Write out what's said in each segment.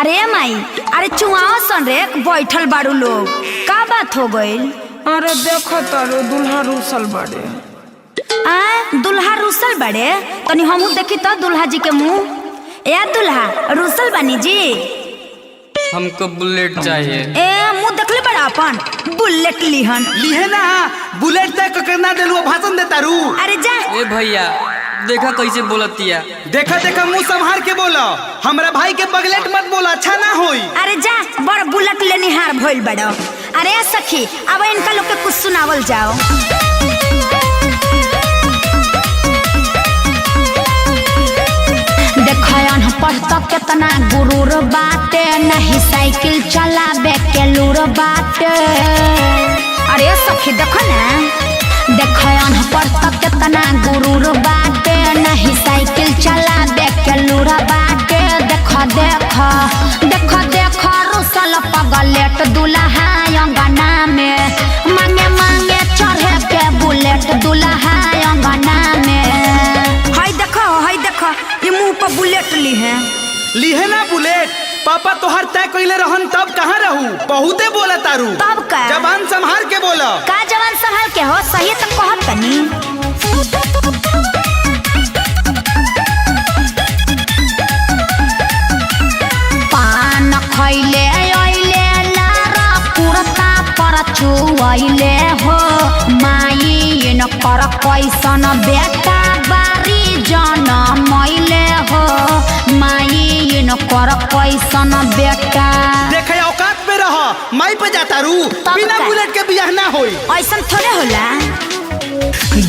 अरे माई, अरे चुआओ सन रे बैठल बारू लोग, का बात हो गइल? अरे देखो तारो दुल्हा रूसल बाड़े। दुल्हा रूसल बड़े? तनी हमहू देखी तो दुल्हा जी के मुंह। ए दुल्हा रूसल बनी जी? हमको बुलेट चाहिए। ए मुंह देखले बड़ा अपन बुलेट लिहन लिहे ना बुलेट तय करना देलू भाषण देता रू। अरे जा ए भैया देखा कैसे बोलतिया। देखा देखा मुंह संभाल के बोलो, हमरा भाई के बगलेट मत बोला, अच्छा ना होई। अरे जा बड़ बुलेट लेनिहार भइल बड़ो। अरे सखी अब इनका लोग के कुछ सुनावल जाओ। देखयन पढ़ता केतना गुरूर बाटे, नहीं साइकिल चलावे के लूर बाटे। अरे सखी देखो ना, देखयन पढ़ता केतना गुरूर बाटे, नहीं साइकिल चलावे के लूर बाटे। देखो देखो देखो देखो रुसल पगलेट दुल्हा अंगना में, मांगे मांगे चढ़े के बुलेट दुल्हा अंगना में। हाय देखो ये मुंह पर बुलेट ली है। लिहे ना बुलेट, पापा तोहर तय कइले रहन तब कहाँ रहू, बहुते बोला तारू। तब का जबान संभाल के बोला। का जवान संभाल के हो, सही तो कहत तनी। पान खइले आइले लारा कुर्ता पर छुआइले हो, माई न कर कैसन बेटा बारी जनमैले हो, माई न कर कैसन बेटा। देखे औकात में रह, माई पे जाता रू, बिना बुलेट के बियाह ना होई। ऐसन थोड़े होला।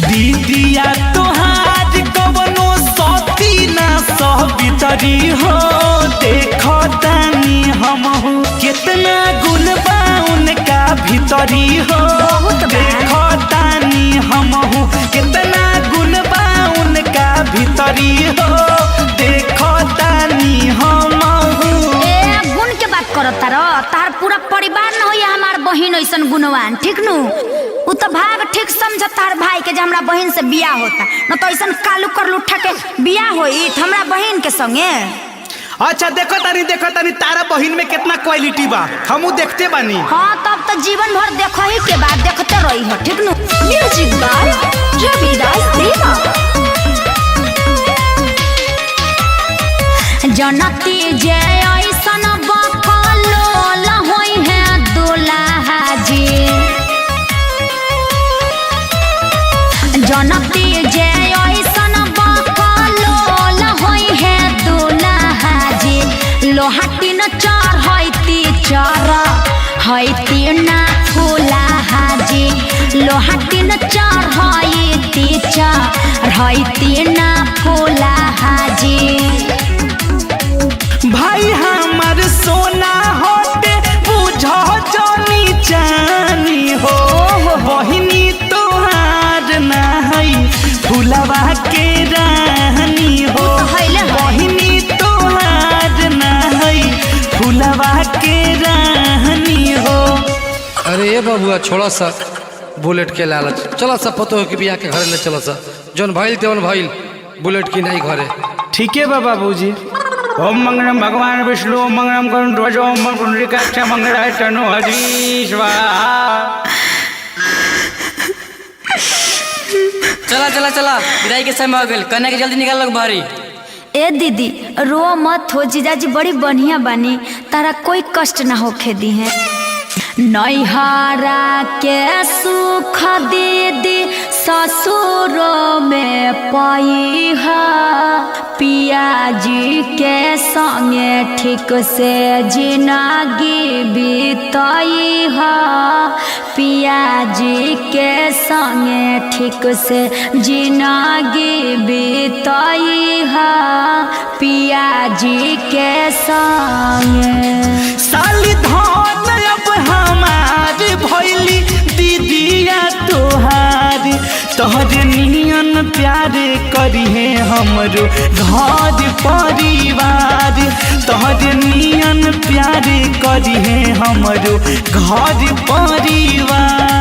दीदिया तोहार कवनो सती ना सहबितरी हो, देखो तानी हमहू कितना गुण बा उनका भीतरी हो। देखो तानी हमहू कितना गुण बा उनका भीतरी हो, देखो तानी हमहू। ए गुण के बात करत तारो, तार पूरा परिवार न होई हमार बहिन ऐसन गुणवान, ठीक नु? उ तो भाग ठीक समझ तार भाई के जे हमरा बहिन से बियाह होता, न तो ऐसन कालू करलू उठा के बियाह होई हमरा बहिन के संगे। अच्छा देखो तानी तारा बहिन में कितना क्वालिटी बा, हमू देखते बानी। हाँ तब तो जीवन भर देखो ही के बाद देखते रही हो, ठीक नु? म्यूजिक बाय रविदास देवा। जनती जे ऐसन बकलोल होई है दुल्हा जी, जनती जे ऐसन बकलोल होई है दुल्हा जी। लोहाटी न चढ़ैती चढ़ैती ना फुलाहा जी, लोहाटी न चढ़ैती चढ़ैती ना फुलाहा जी। भाई हमार सोना होते बुझो जानी जानी हो, बहिनी तोहार नहीं फुलवा के रानी हो, बहिनी तोहार नहीं फुलवा के रानी हो। अरे ये बबुआ छोड़ा सा बुलेट के लालच, चला सा पतो के बिया के घरे ले चला सा, जौन भइल तेवन भइल, बुलेट की नहीं घरे। ठीक है बाबूजी। ओम मंगलम भगवान विष्णु, ओम मंगलम करुण ध्वज, ओम मंगल मंगलाय तनु हरि स्वाहा। चला चला चला विदाई के समय हो गइल, कन्या के जल्दी निकाल लो बाहरी। ए दीदी रो मत हो, जीजाजी बड़ी बढ़िया बनी, तारा कोई कष्ट ना होखे दी है। नैहरा के सुख दीदी ससुर में पैहा, पिया जी के संगे ठीक से जिंदगी बीतैहा, पिया जी के संगे ठीक से जिंदगी बीतैहा, पिया जी के संगे। साली धन अब हमार भइली दीदिया तोहार, तोहरे नियन प्यार करिहे हमरो घर परिवार, तोहरे नियन प्यार करिहे हमरो घर परिवार।